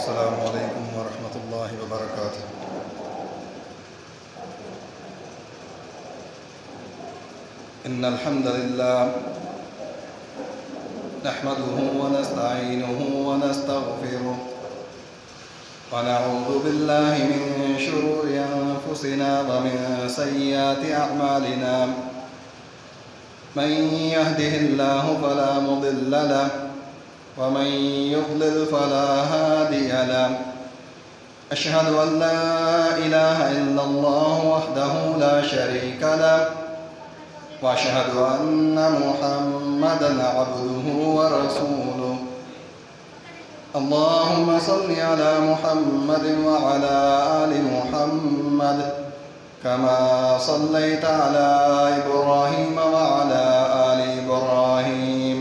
السلام علیکم ورحمۃ اللہ وبرکاتہ۔ ان الحمد للہ نحمده ونستعینه ونستغفره ونعوذ باللہ من شرور انفسنا ومن سیئات اعمالنا من يهده الله فلا مضل له ومن يضلل فلا هادي له أشهد أن لا إله إلا الله وحده لا شريك له وأشهد أن محمدا عبده ورسوله اللهم صل على محمد وعلى آل محمد كما صليت على إبراهيم وعلى آل إبراهيم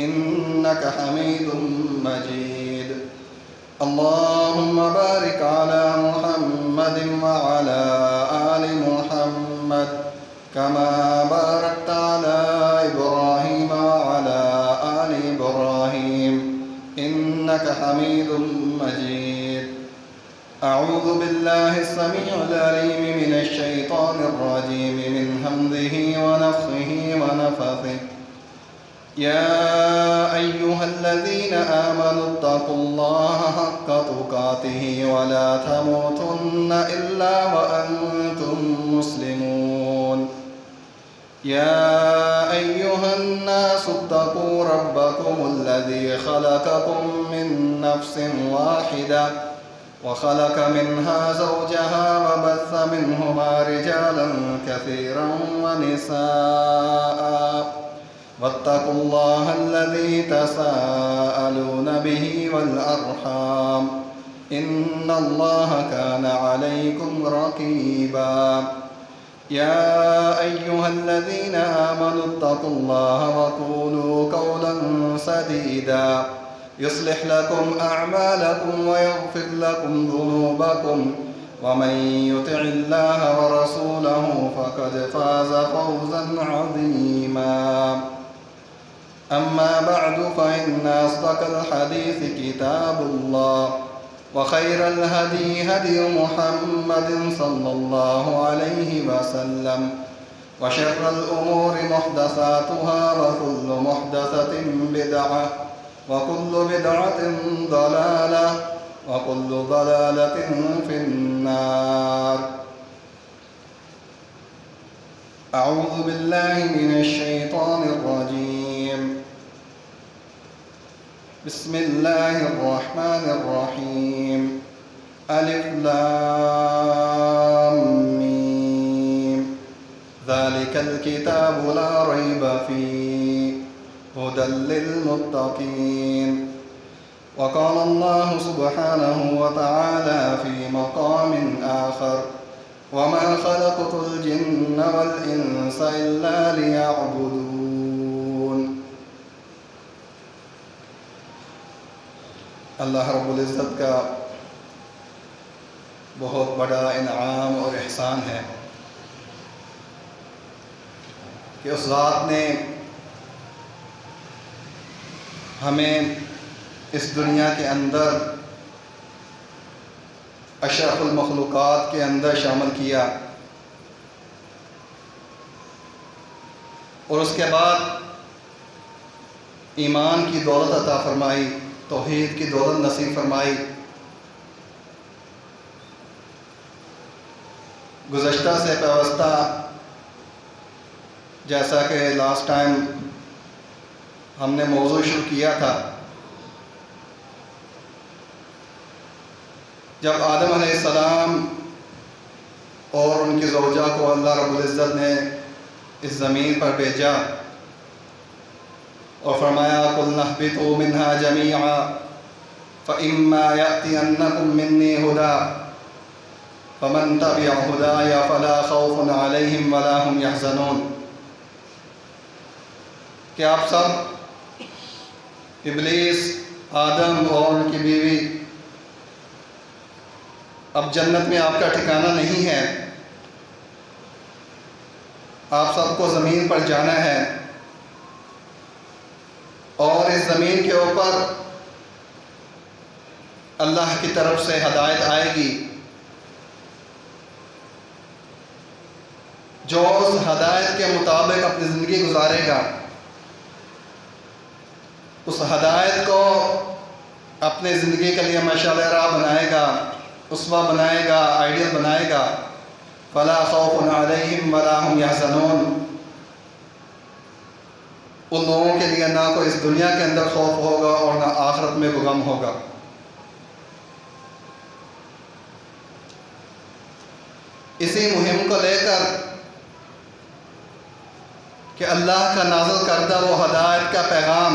إنك حميد مجيد اللهم بارك على محمد وعلى آل محمد كما باركت على إبراهيم وعلى آل إبراهيم إنك حميد مجيد أعوذ بالله السميع العليم من الشيطان الرجيم من همزه ونفخه ونفثه يا أيها الذين آمنوا اتقوا الله حق تقاته ولا تموتن إلا وأنتم مسلمون يا أيها الناس اتقوا ربكم الذي خلقكم من نفس واحدة وخلق منها زوجها وبث منهما رجالا كثيرا ونساء واتقوا الله الذي تساءلون به والأرحام إن الله كان عليكم رقيبا يا أيها الذين آمنوا اتقوا الله وقولوا قولا سديدا يصلح لكم أعمالكم ويغفر لكم ذنوبكم ومن يطع الله ورسوله فقد فاز فوزا عظيما أما بعد فإن أصدق الحديث كتاب الله وخير الهدي هدي محمد صلى الله عليه وسلم وشر الأمور محدثاتها وكل محدثة بدعة وكل بدعة ضلالة وكل ضلالة في النار أعوذ بالله من الشيطان الرجيم بسم الله الرحمن الرحيم ألف لام ميم ذلك الكتاب لا ريب فيه هدى للمتقين وقال الله سبحانه وتعالى في مقام آخر وما خلقت الجن والإنس إلا ليعبدون۔ اللہ رب العزت کا بہت بڑا انعام اور احسان ہے کہ اس ذات نے ہمیں اس دنیا کے اندر اشرف المخلوقات کے اندر شامل کیا اور اس کے بعد ایمان کی دولت عطا فرمائی، توحید کی دولت نصیب فرمائی۔ گزشتہ سے پیوستہ جیسا کہ لاسٹ ٹائم ہم نے موضوع شروع کیا تھا، جب آدم علیہ السلام اور ان کی زوجہ کو اللہ رب العزت نے اس زمین پر بھیجا اور فرمایا قُلْنَا اهْبِطُوا مِنْهَا جَمِيعًا فَإِمَّا يَأْتِيَنَّكُم مِّنِّي هُدًى فَمَن تَبِعَ هُدَايَ فَلَا خَوْفٌ عَلَيْهِمْ وَلَا هُمْ يَحْزَنُونَ کہ آپ سب ابلیس، آدم اور ان کی بیوی، اب جنت میں آپ کا ٹھکانہ نہیں ہے، آپ سب کو زمین پر جانا ہے اور اس زمین کے اوپر اللہ کی طرف سے ہدایت آئے گی، جو اس ہدایت کے مطابق اپنی زندگی گزارے گا، اس ہدایت کو اپنے زندگی کے لیے مشعل راہ بنائے گا، اسوہ بنائے گا، آئیڈیل بنائے گا، فلا خوف علیہم ولا هم یحزنون، ان لوگوں کے لیے نہ کوئی اس دنیا کے اندر خوف ہوگا اور نہ آخرت میں کوئی غم ہوگا۔ اسی مہم کو لے کر کہ اللہ کا نازل کردہ وہ ہدایت کا پیغام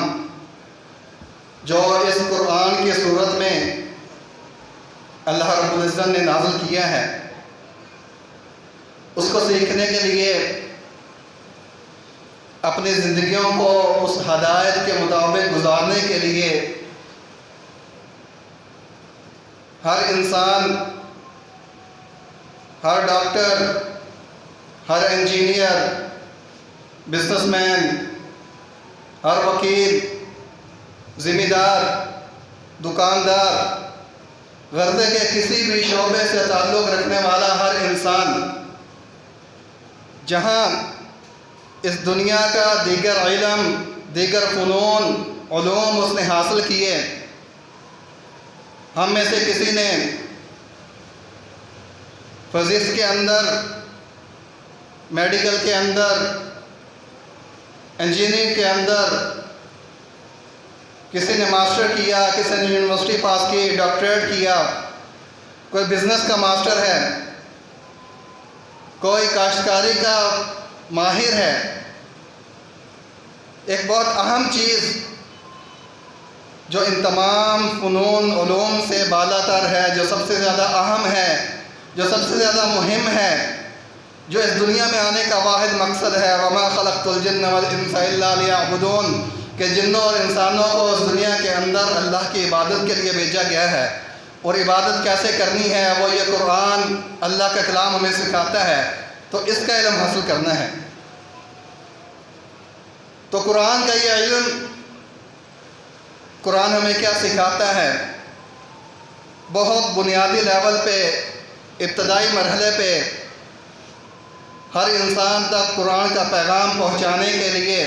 جو اس قرآن کی صورت میں اللہ رب العزت نے نازل کیا ہے، اس کو سیکھنے کے لیے اپنی زندگیوں کو اس ہدایت کے مطابق گزارنے کے لیے ہر انسان، ہر ڈاکٹر، ہر انجینئر، بزنس مین، ہر وکیل، ذمہ دار، دکاندار، غرضے کے کسی بھی شعبے سے تعلق رکھنے والا ہر انسان جہاں اس دنیا کا دیگر علم، دیگر فنون، علوم اس نے حاصل کیے، ہم میں سے کسی نے فزکس کے اندر، میڈیکل کے اندر، انجینئرنگ کے اندر، کسی نے ماسٹر کیا، کسی نے یونیورسٹی پاس کی، ڈاکٹریٹ کیا، کوئی بزنس کا ماسٹر ہے، کوئی کاشتکاری کا ماہر ہے۔ ایک بہت اہم چیز جو ان تمام فنون علوم سے بالا تر ہے، جو سب سے زیادہ اہم ہے، جو سب سے زیادہ مہم ہے، جو اس دنیا میں آنے کا واحد مقصد ہے، وَمَا خَلَقْتُ الْجِنَّ وَالْإِنسَ إِلَّا لِيَعْبُدُونَ، کہ جنوں اور انسانوں کو اس دنیا کے اندر اللہ کی عبادت کے لیے بھیجا گیا ہے۔ اور عبادت کیسے کرنی ہے وہ یہ قرآن اللہ کا کلام ہمیں سکھاتا ہے، تو اس کا علم حاصل کرنا ہے۔ تو قرآن کا یہ علم، قرآن ہمیں کیا سکھاتا ہے؟ بہت بنیادی لیول پہ، ابتدائی مرحلے پہ ہر انسان تک قرآن کا پیغام پہنچانے کے لیے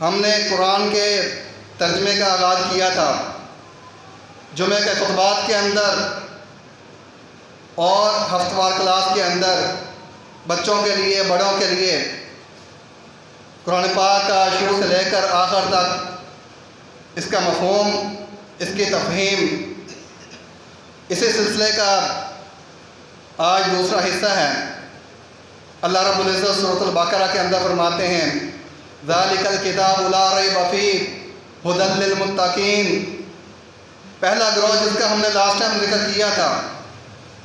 ہم نے قرآن کے ترجمے کا آغاز کیا تھا۔ جمعہ کے خطبات کے اندر اور ہفتہ وار کلاس کے اندر بچوں کے لیے، بڑوں کے لیے قرآن پاک کا شروع سے لے کر آخر تک اس کا مفہوم، اس کی تفہیم، اسی سلسلے کا آج دوسرا حصہ ہے۔ اللہ رب العزت سورۃ البقرہ کے اندر فرماتے ہیں ذَلِكَ الْكِتَابُ لَا رَيْبَ فِيهِ هُدًى لِّلْمُتَّقِينَ۔ پہلا گروہ جس کا ہم نے لاسٹ ٹائم ذکر کیا تھا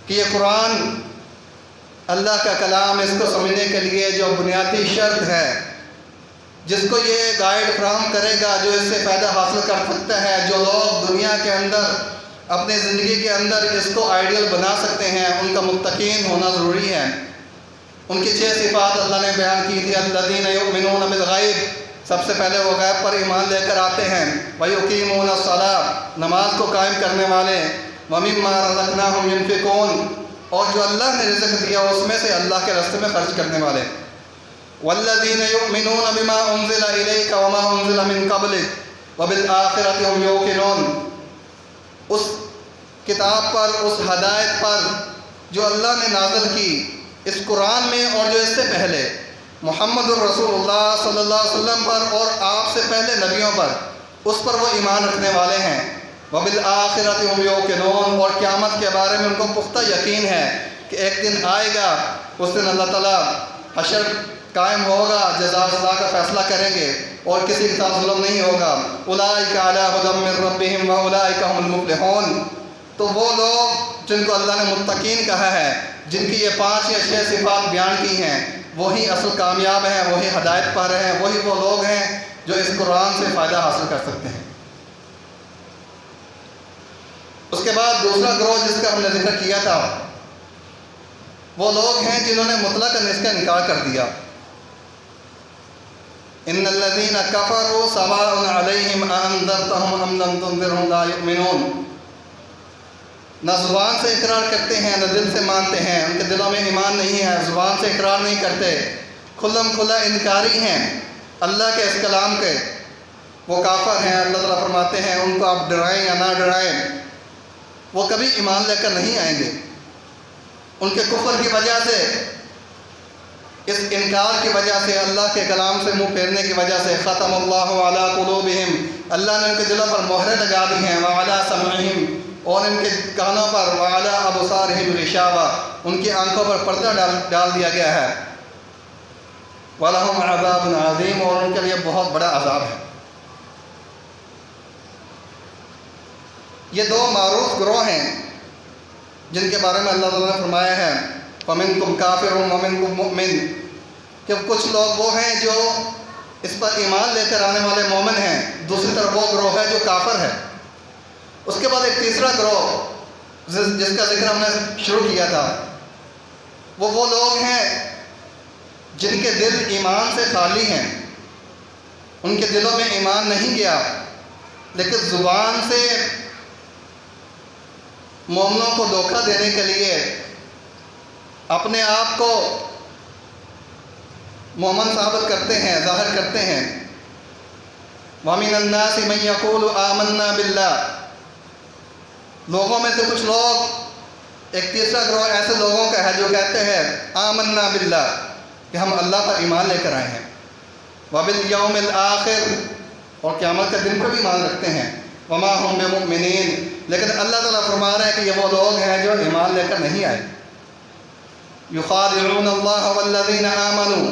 کہ یہ قرآن اللہ کا کلام، اس کو سمجھنے کے لیے جو بنیادی شرط ہے، جس کو یہ گائیڈ فراہم کرے گا، جو اس سے فائدہ حاصل کر سکتا ہے، جو لوگ دنیا کے اندر اپنی زندگی کے اندر اس کو آئیڈیل بنا سکتے ہیں، ان کا متقین ہونا ضروری ہے۔ ان کی 6 صفات اللہ نے بیان کی تھی۔ الذین یؤمنون بالغیب، سب سے پہلے وہ غیب پر ایمان لے کر آتے ہیں۔ ویقیمون الصلاۃ، نماز کو قائم کرنے والے۔ ومما رزقناہم ینفقون، اور جو اللہ نے رزق دیا اس میں سے اللہ کے راستے میں خرچ کرنے والے۔ والذین یؤمنون بما انزل الیک وما انزل من قبلک وبالآخرۃ هم یوقنون، اس کتاب پر، اس ہدایت پر جو اللہ نے نازل کی اس قرآن میں، اور جو اس سے پہلے محمد الرسول اللہ صلی اللہ علیہ وسلم پر اور آپ سے پہلے نبیوں پر، اس پر وہ ایمان رکھنے والے ہیں۔ وبالآخرۃ هم یوقنون، اور قیامت کے بارے میں ان کو پختہ یقین ہے کہ ایک دن آئے گا، اس دن اللہ تعالیٰ حشر قائم ہوگا، جزا سزا کا فیصلہ کریں گے اور کسی کے ساتھ ظلم نہیں ہوگا۔ اولئک علی ھدی من ربہم واولئک ھم المفلحون، تو وہ لوگ جن کو اللہ نے متقین کہا ہے، جن کی یہ 5 یا 6 صفات بیان کی ہیں، وہی اصل کامیاب ہیں، وہی ہدایت پا رہے ہیں، وہی وہ لوگ ہیں جو اس قرآن سے فائدہ حاصل کر سکتے ہیں۔ اس کے بعد دوسرا گروہ جس کا ہم نے ذکر کیا تھا، وہ لوگ ہیں جنہوں نے مطلقاً اس کا انکار کر دیا۔ ان الذین کفروا سواء علیہم اانذرتہم ام لم تنذرہم لا یؤمنون۔ نہ زبان سے اقرار کرتے ہیں نہ دل سے مانتے ہیں، ان کے دلوں میں ایمان نہیں ہے، زبان سے اقرار نہیں کرتے، کھلم کھلا انکاری ہیں اللہ کے اس کلام کے، وہ کافر ہیں۔ اللہ تعالیٰ فرماتے ہیں ان کو آپ ڈرائیں یا نہ ڈرائیں، وہ کبھی ایمان لے کر نہیں آئیں گے۔ ان کے کفر کی وجہ سے، اس انکار کی وجہ سے، اللہ کے کلام سے منہ پھیرنے کی وجہ سے، ختم اللہ علی قلوبہم، اللہ نے ان کے دلوں پر مہریں لگا دی ہیں، وعلی سمعہم، اور ان کے کانوں پر، وعلی ابصارہم غشاوہ، ان کی آنکھوں پر پردہ ڈال دیا گیا ہے، وَلَهُمْ عَذَابٌ عَظِيمٌ، اور ان کے لیے بہت بڑا عذاب ہے۔ یہ دو معروف گروہ ہیں جن کے بارے میں اللہ تعالیٰ نے فرمایا ہے فَمِنْكُمْ كَافِرٌ وَمِنْكُمْ مُؤْمِنٌ، کہ کچھ لوگ وہ ہیں جو اس پر ایمان لے کر آنے والے مومن ہیں، دوسری طرف وہ گروہ ہے جو کافر ہے۔ اس کے بعد ایک تیسرا گروہ جس کا ذکر ہم نے شروع کیا تھا، وہ لوگ ہیں جن کے دل ایمان سے خالی ہیں، ان کے دلوں میں ایمان نہیں گیا، لیکن زبان سے مومنوں کو دھوکہ دینے کے لیے اپنے آپ کو مومن ثابت کرتے ہیں، ظاہر کرتے ہیں۔ وَمِنَ النَّاسِ مَن يَقُولُ آمَنَّا بِاللَّهِ، لوگوں میں سے کچھ لوگ، ایک تیسرا گروہ ایسے لوگوں کا ہے جو کہتے ہیں آمنا باللہ، کہ ہم اللہ پر ایمان لے کر آئے ہیں، وبالیوم الآخر، اور قیامت کے دن پر بھی ایمان رکھتے ہیں، وما ہم بمؤمنین، لیکن اللہ تعالیٰ فرما رہا ہے کہ یہ وہ لوگ ہیں جو ایمان لے کر نہیں آئے۔ یخادعون اللہ والذین آمنوا،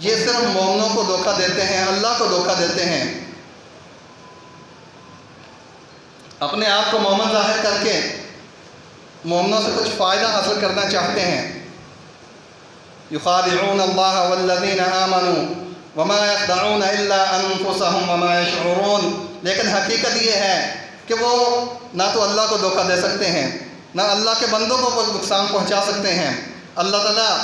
یہ صرف مومنوں کو دھوکہ دیتے ہیں، اللہ کو دھوکہ دیتے ہیں، اپنے آپ کو مومن ظاہر کر کے مومنوں سے کچھ فائدہ حاصل کرنا چاہتے ہیں۔ یخادعون اللہ والذین آمنوا وما یخدعون الا انفسهم وما یشعرون، لیکن حقیقت یہ ہے کہ وہ نہ تو اللہ کو دھوکہ دے سکتے ہیں، نہ اللہ کے بندوں کو کوئی نقصان پہنچا سکتے ہیں۔ اللہ تعالیٰ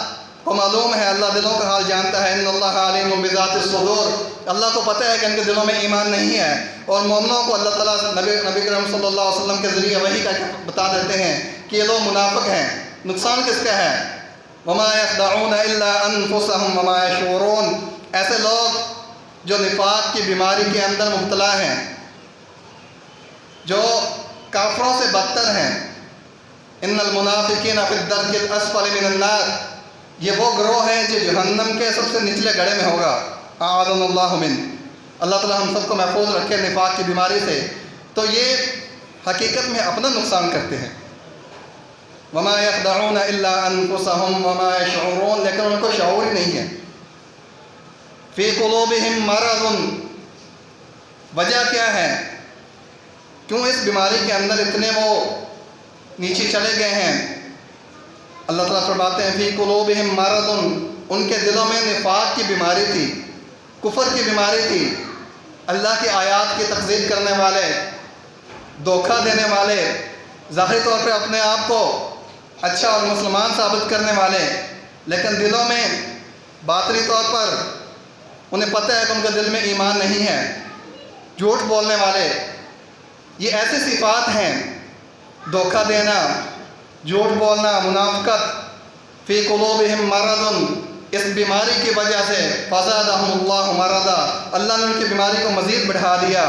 کو معلوم ہے، اللہ دلوں کا حال جانتا ہے، ان اللہ علیم بذات الصدور، اللہ کو پتہ ہے کہ ان کے دلوں میں ایمان نہیں ہے، اور مومنوں کو اللہ تعالیٰ نبی کریم صلی اللہ علیہ وسلم کے ذریعے وحی کا بتا دیتے ہیں کہ یہ لوگ منافق ہیں۔ نقصان کس کا ہے؟ وما یخدعون الا انفسهم وما یشعرون، ایسے لوگ جو نفاق کی بیماری کے اندر مبتلا ہیں، جو کافروں سے بدتر ہیں، ان المنافقین فی الدرک الاسفل من النار، یہ وہ گروہ ہے جو جہنم کے سب سے نچلے گڑھے میں ہوگا۔ اعاذنا اللہ من، اللہ تعالیٰ ہم سب کو محفوظ رکھے نفاق کی بیماری سے۔ تو یہ حقیقت میں اپنا نقصان کرتے ہیں۔ وما یخدعون الا انفسهم وما یشعرون، لیکن ان کو شعور ہی نہیں ہے۔ فی قلوبہم مرض، وجہ کیا ہے؟ کیوں اس بیماری کے اندر اتنے وہ نیچے چلے گئے ہیں؟ اللہ تعالیٰ فرماتے ہیں فی قلوبہم مرض، ان کے دلوں میں نفاق کی بیماری تھی، کفر کی بیماری تھی، اللہ کی آیات کی تکذیب کرنے والے، دھوکہ دینے والے، ظاہری طور پہ اپنے آپ کو اچھا اور مسلمان ثابت کرنے والے، لیکن دلوں میں باطنی طور پر انہیں پتہ ہے کہ ان کے دل میں ایمان نہیں ہے، جھوٹ بولنے والے۔ یہ ایسی صفات ہیں، دھوکہ دینا، جھوٹ بولنا، منافقت۔ فی قلوبہم مرض، اس بیماری کی وجہ سے فزادہم اللہ مرضا، اللہ نے ان کی بیماری کو مزید بڑھا دیا۔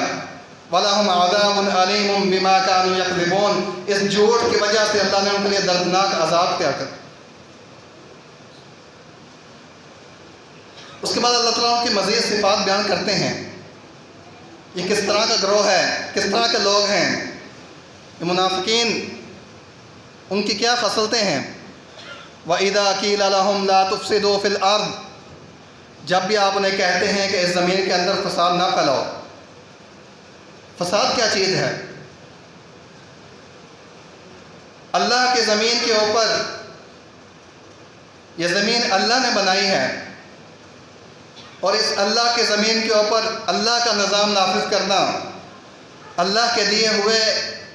وَلَهُمْ عَذَابٌ عَلِيمٌ بِمَا كَانُوا يَكْذِبُونَ، اس جھوٹ کی وجہ سے اللہ نے ان کے لیے دردناک عذاب تیار کر۔ اس کے بعد اللہ تعالیٰ ان کی مزید صفات بیان کرتے ہیں، یہ کس طرح کا گروہ ہے، کس طرح کے لوگ ہیں یہ منافقین، ان کی کیا خصلتیں ہیں۔ وَإِذَا قِيلَ لَهُمْ لَا تُفْسِدُوا فِي الْأَرْضِ، جب بھی آپ انہیں کہتے ہیں کہ اس زمین کے اندر فساد نہ پھیلاؤ۔ فساد کیا چیز ہے؟ اللہ کی زمین کے اوپر، یہ زمین اللہ نے بنائی ہے، اور اس اللہ کی زمین کے اوپر اللہ کا نظام نافذ کرنا، اللہ کے دیے ہوئے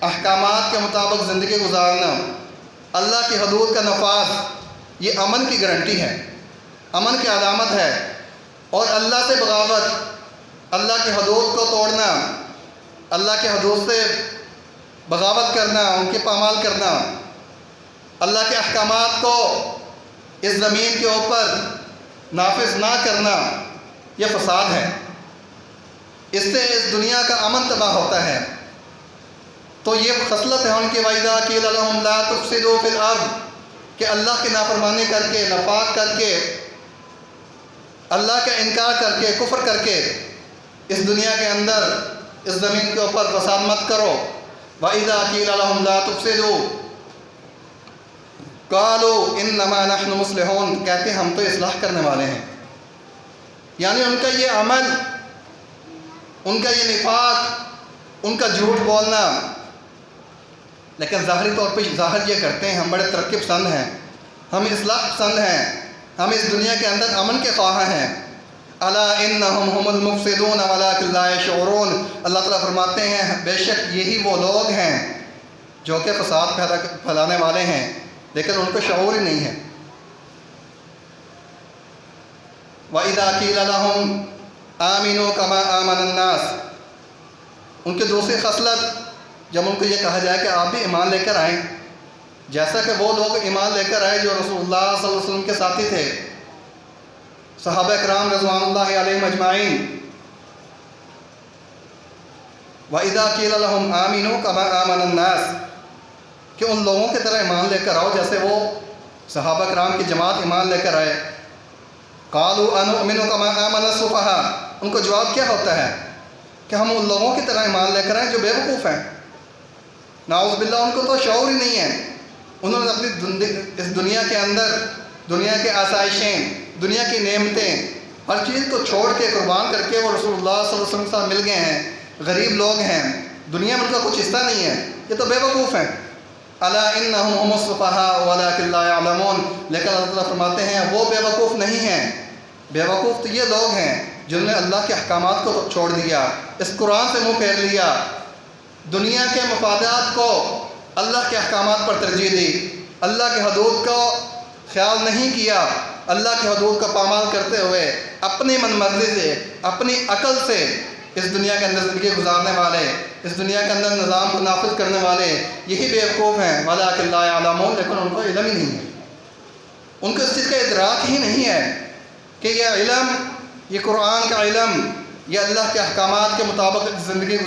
احکامات کے مطابق زندگی گزارنا، اللہ کی حدود کا نفاذ، یہ امن کی گارنٹی ہے، امن کی علامت ہے۔ اور اللہ سے بغاوت، اللہ کی حدود کو توڑنا، اللہ کی حدود سے بغاوت کرنا، ان کے پامال کرنا، اللہ کے احکامات کو اس زمین کے اوپر نافذ نہ کرنا، یہ فساد ہے۔ اس سے اس دنیا کا امن تباہ ہوتا ہے۔ تو یہ خصلت ہے ان کی وَإِذَا قِيلَ لَهُمْ لَا تُفْسِدُوا فِي الْأَرْضِ، کہ اللہ کی نافرمانی کر کے، نفاق کر کے، اللہ کا انکار کر کے، کفر کر کے اس دنیا کے اندر، اس زمین کے اوپر فساد مت کرو۔ وَإِذَا قِيلَ لَهُمْ لَا تُفْسِدُوا قَالُوا إِنَّمَا نَحْنُ مُصْلِحُونَ، کہتے ہم تو اصلاح کرنے والے ہیں۔ یعنی ان کا یہ عمل، ان کا یہ نفاق، ان کا جھوٹ بولنا، لیکن ظاہری طور پہ ظاہر یہ کرتے ہیں ہم بڑے ترقی پسند ہیں، ہم اصلاح پسند ہیں، ہم اس دنیا کے اندر امن کے خواہاں ہیں۔ الا انہم هم المفسدون ولکن لا یشعرون، اللہ تعالیٰ فرماتے ہیں بے شک یہی وہ لوگ ہیں جو کہ فساد پھیلانے والے ہیں، لیکن ان کو شعور ہی نہیں ہے۔ وَإِذَا قِيلَ لَهُمْ آمِنُوا كَمَا آمَنَ النَّاسِ، ان کی دوسری خصلت، جب ان کو یہ کہا جائے کہ آپ بھی ایمان لے کر آئیں، جیسا کہ وہ لوگ ایمان لے کر آئے جو رسول اللہ صلی اللہ علیہ وسلم کے ساتھی تھے، صحابہ کرام رضوان اللہ علیہم اجمعین۔ وَإِذَا قِيلَ لَهُمْ آمِنُوا كَمَا آمَنَ النَّاسِ، کہ ان لوگوں کی طرح ایمان لے کر آؤ جیسے وہ صحابہ کرام کی جماعت ایمان لے کر آئے۔ قَالُوا أَنُؤْمِنُ كَمَا آمَنَ السُّفَهَاءُ، ان کو جواب کیا ہوتا ہے کہ ہم ان لوگوں کی طرح ایمان لے کر آئیں جو بے وقوف ہیں۔ نعوذ باللہ، ان کو تو شعور ہی نہیں ہے۔ انہوں نے اپنی اس دنیا کے اندر دنیا کے آسائشیں، دنیا کی نعمتیں، ہر چیز کو چھوڑ کے قربان کر کے وہ رسول اللہ صلی اللہ علیہ وسلم کے ساتھ مل گئے ہیں، غریب لوگ ہیں، دنیا میں ان کا کچھ حصہ نہیں ہے، یہ تو بے وقوف ہیں۔ الا انہم هم السفہاء ولکن لا یعلمون، لیکن اللہ تعالیٰ فرماتے ہیں وہ بے وقوف نہیں ہیں، بے وقوف تو یہ لوگ ہیں جنہوں نے اللہ کے احکامات کو چھوڑ دیا، اس قرآن سے منہ پھیر لیا، دنیا کے مفادات کو اللہ کے احکامات پر ترجیح دی، اللہ کے حدود کو خیال نہیں کیا، اللہ کے حدود کا پامال کرتے ہوئے اپنی من مرضی سے، اپنی عقل سے اس دنیا کے اندر زندگی گزارنے والے، اس دنیا کے اندر نظام کو نافذ کرنے والے، یہی بے وقوف ہیں۔ وَلَٰكِن لَا يَعْلَمُونَ، لیکن ان کو علم ہی نہیں ہے، ان کو اس چیز کا ادراک ہی نہیں ہے کہ یہ علم، یہ قرآن کا علم، یہ اللہ کے احکامات کے مطابق زندگی